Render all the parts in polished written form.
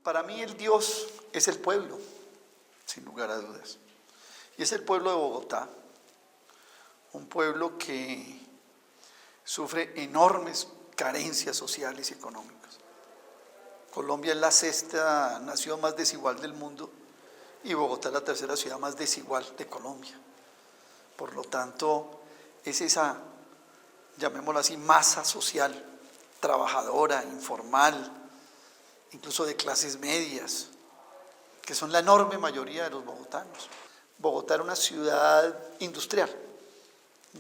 Para mí el Dios es el pueblo, sin lugar a dudas. Y es el pueblo de Bogotá, un pueblo que sufre enormes carencias sociales y económicas. Colombia es la sexta nación más desigual del mundo y Bogotá es la tercera ciudad más desigual de Colombia. Por lo tanto, es esa, llamémoslo así, masa social, trabajadora, informal, incluso de clases medias, que son la enorme mayoría de los bogotanos. Bogotá era una ciudad industrial.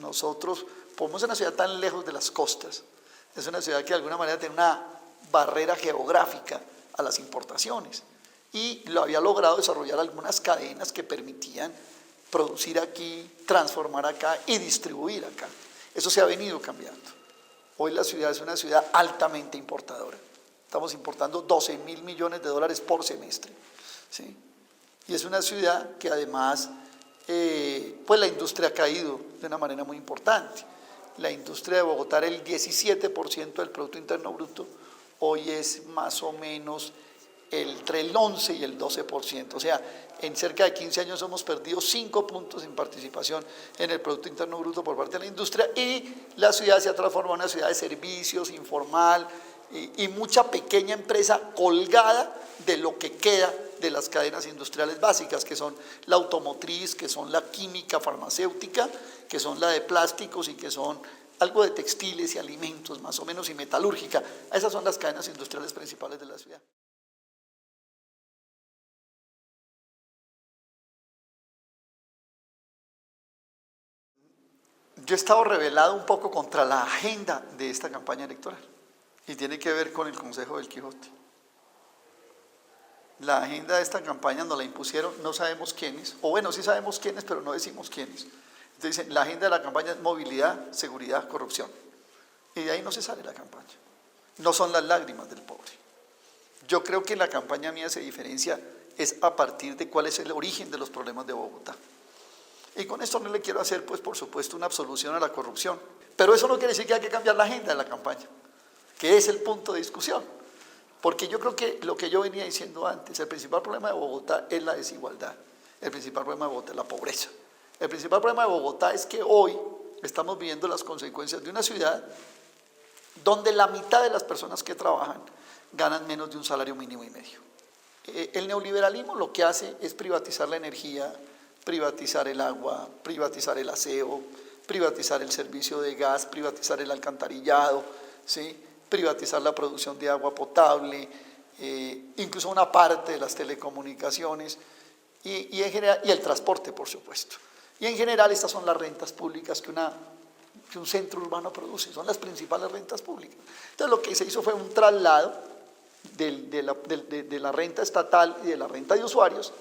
Nosotros, como es una ciudad tan lejos de las costas, es una ciudad que de alguna manera tiene una barrera geográfica a las importaciones y lo había logrado desarrollar algunas cadenas que permitían producir aquí, transformar acá y distribuir acá. Eso se ha venido cambiando. Hoy la ciudad es una ciudad altamente importadora. Estamos importando 12.000 millones de dólares por semestre, ¿sí? Y es una ciudad que además, pues la industria ha caído de una manera muy importante. La industria de Bogotá era el 17% del Producto Interno Bruto, hoy es más o menos entre el 11 y el 12%. O sea, en cerca de 15 años hemos perdido 5 puntos en participación en el Producto Interno Bruto por parte de la industria y la ciudad se ha transformado en una ciudad de servicios, informal y mucha pequeña empresa colgada de lo que queda de las cadenas industriales básicas, que son la automotriz, que son la química farmacéutica, que son la de plásticos y que son algo de textiles y alimentos más o menos y metalúrgica. Esas son las cadenas industriales principales de la ciudad. Yo he estado rebelado un poco contra la agenda de esta campaña electoral y tiene que ver con el Consejo del Quijote. La agenda de esta campaña nos la impusieron, no sabemos quiénes, o bueno, sí sabemos quiénes, pero no decimos quiénes. Entonces dicen, la agenda de la campaña es movilidad, seguridad, corrupción. Y de ahí no se sale la campaña. No son las lágrimas del pobre. Yo creo que la campaña mía se diferencia es a partir de cuál es el origen de los problemas de Bogotá. Y con esto no le quiero hacer, pues, por supuesto, una absolución a la corrupción. Pero eso no quiere decir que hay que cambiar la agenda de la campaña, que es el punto de discusión. Porque yo creo que lo que yo venía diciendo antes, el principal problema de Bogotá es la desigualdad, el principal problema de Bogotá es la pobreza. El principal problema de Bogotá es que hoy estamos viviendo las consecuencias de una ciudad donde la mitad de las personas que trabajan ganan menos de un salario mínimo y medio. El neoliberalismo lo que hace es privatizar la energía, privatizar el agua, privatizar el aseo, privatizar el servicio de gas, privatizar el alcantarillado, ¿sí? Privatizar la producción de agua potable, incluso una parte de las telecomunicaciones y el transporte, por supuesto. Y en general estas son las rentas públicas que un centro urbano produce, son las principales rentas públicas. Entonces lo que se hizo fue un traslado de la renta estatal y de la renta de usuarios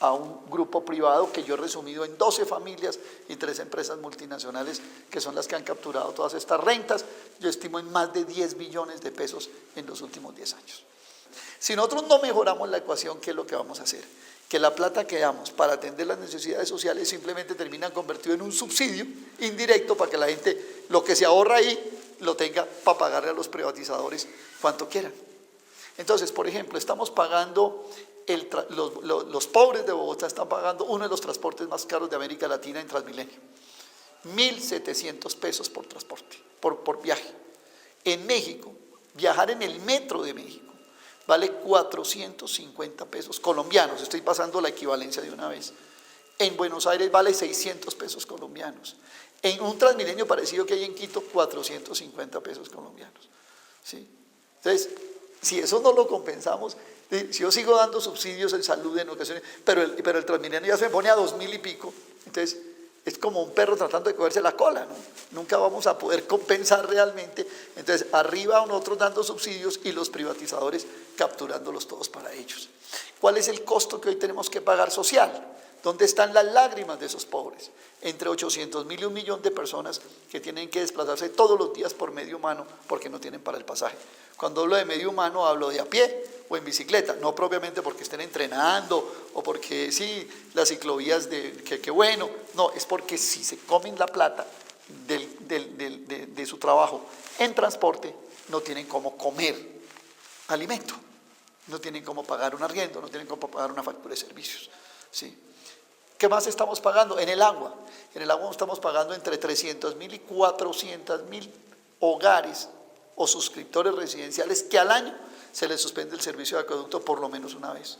a un grupo privado que yo he resumido en 12 familias y 3 empresas multinacionales que son las que han capturado todas estas rentas. Yo estimo en más de 10 billones de pesos en los últimos 10 años. Si nosotros no mejoramos la ecuación, ¿qué es lo que vamos a hacer? Que la plata que damos para atender las necesidades sociales simplemente termina convertido en un subsidio indirecto para que la gente lo que se ahorra ahí lo tenga para pagarle a los privatizadores cuanto quieran. Entonces, por ejemplo, estamos pagando, los pobres de Bogotá están pagando uno de los transportes más caros de América Latina en Transmilenio. 1.700 pesos por transporte, por viaje. En México, viajar en el metro de México vale 450 pesos colombianos, estoy pasando la equivalencia de una vez. En Buenos Aires vale 600 pesos colombianos. En un Transmilenio parecido que hay en Quito, 450 pesos colombianos. ¿Sí? Entonces, si eso no lo compensamos, si yo sigo dando subsidios en salud en ocasiones, pero el Transmilenio ya se pone a 2.000 y pico, entonces es como un perro tratando de cogerse la cola, ¿no? Nunca vamos a poder compensar realmente. Entonces, arriba nosotros dando subsidios y los privatizadores capturándolos todos para ellos. ¿Cuál es el costo que hoy tenemos que pagar social? ¿Dónde están las lágrimas de esos pobres? Entre 800.000 y 1 millón de personas que tienen que desplazarse todos los días por medio humano porque no tienen para el pasaje. Cuando hablo de medio humano hablo de a pie o en bicicleta, no propiamente porque estén entrenando o porque sí, las ciclovías que bueno, no, es porque si se comen la plata de su trabajo en transporte, no tienen cómo comer alimento. no tienen cómo pagar un arriendo, no tienen cómo pagar una factura de servicios, ¿sí? ¿Qué más estamos pagando? En el agua estamos pagando entre 300.000 y 400.000 hogares o suscriptores residenciales que al año se les suspende el servicio de acueducto por lo menos una vez.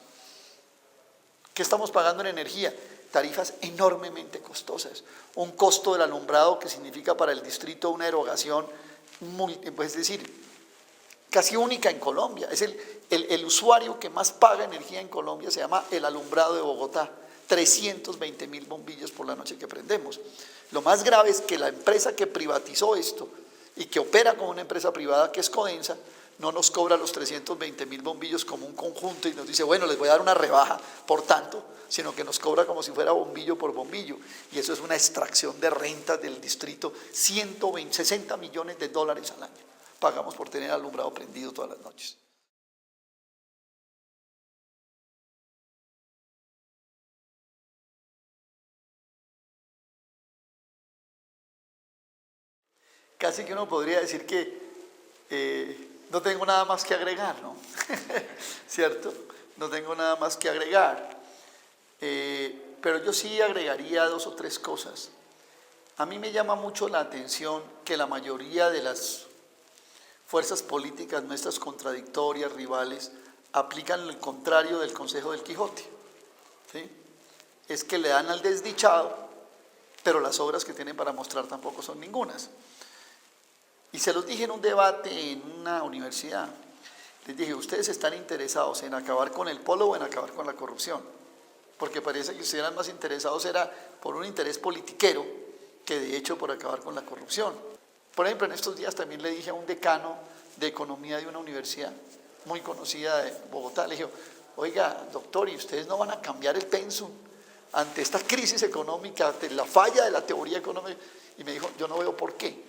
¿Qué estamos pagando en energía? Tarifas enormemente costosas, un costo del alumbrado que significa para el distrito una erogación, pues es decir, casi única en Colombia. Es el usuario que más paga energía en Colombia, se llama el alumbrado de Bogotá, 320.000 bombillos por la noche que prendemos. Lo más grave es que la empresa que privatizó esto y que opera como una empresa privada, que es Codensa, no nos cobra los 320.000 bombillos como un conjunto y nos dice, bueno, les voy a dar una rebaja por tanto, sino que nos cobra como si fuera bombillo por bombillo. Y eso es una extracción de rentas del distrito, 60 millones de dólares al año pagamos por tener alumbrado prendido todas las noches. Casi que uno podría decir que no tengo nada más que agregar, ¿no? ¿Cierto? No tengo nada más que agregar. Pero yo sí agregaría 2 o 3 cosas. A mí me llama mucho la atención que la mayoría de las fuerzas políticas nuestras contradictorias, rivales, aplican el contrario del consejo del Quijote, ¿sí? Es que le dan al desdichado, pero las obras que tienen para mostrar tampoco son ningunas. Y se los dije en un debate en una universidad. Les dije, ustedes están interesados en acabar con el polo o en acabar con la corrupción, porque parece que ustedes eran más interesados era por un interés politiquero que de hecho por acabar con la corrupción. Por ejemplo, en estos días también le dije a un decano de economía de una universidad muy conocida de Bogotá, le dije, oiga, doctor, ¿y ustedes no van a cambiar el pensum ante esta crisis económica, ante la falla de la teoría económica? Y me dijo, yo no veo por qué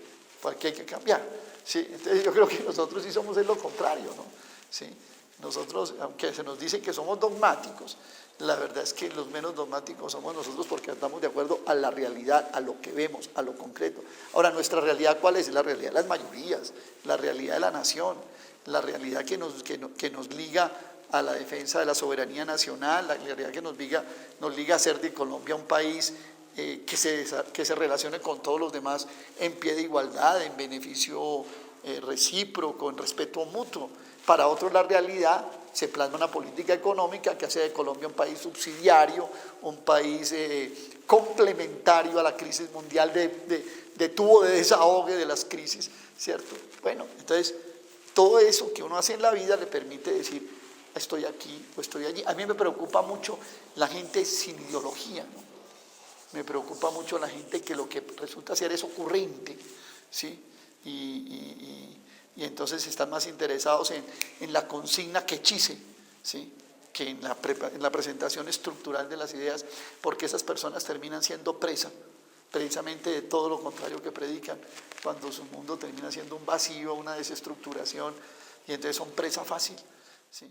hay que cambiar. ¿Sí? Entonces yo creo que nosotros sí somos lo contrario, ¿no? ¿Sí? Nosotros, aunque se nos dice que somos dogmáticos, la verdad es que los menos dogmáticos somos nosotros porque estamos de acuerdo a la realidad, a lo que vemos, a lo concreto. Ahora, ¿nuestra realidad cuál es? Es la realidad de las mayorías, la realidad de la nación, la realidad que nos liga a la defensa de la soberanía nacional, la realidad que nos liga a hacer de Colombia un país que se relacione con todos los demás en pie de igualdad, en beneficio recíproco, en respeto mutuo. Para otros la realidad se plasma una política económica que hace de Colombia un país subsidiario, un país complementario a la crisis mundial de tubo de desahogue de las crisis, ¿cierto? Bueno, entonces todo eso que uno hace en la vida le permite decir, estoy aquí o estoy allí. A mí me preocupa mucho la gente sin ideología, ¿no? Me preocupa mucho la gente que lo que resulta ser es ocurrente, ¿sí? Y entonces están más interesados en la consigna que hechice, ¿sí? Que en la presentación estructural de las ideas, porque esas personas terminan siendo presa precisamente de todo lo contrario que predican, cuando su mundo termina siendo un vacío, una desestructuración, y entonces son presa fácil, ¿sí?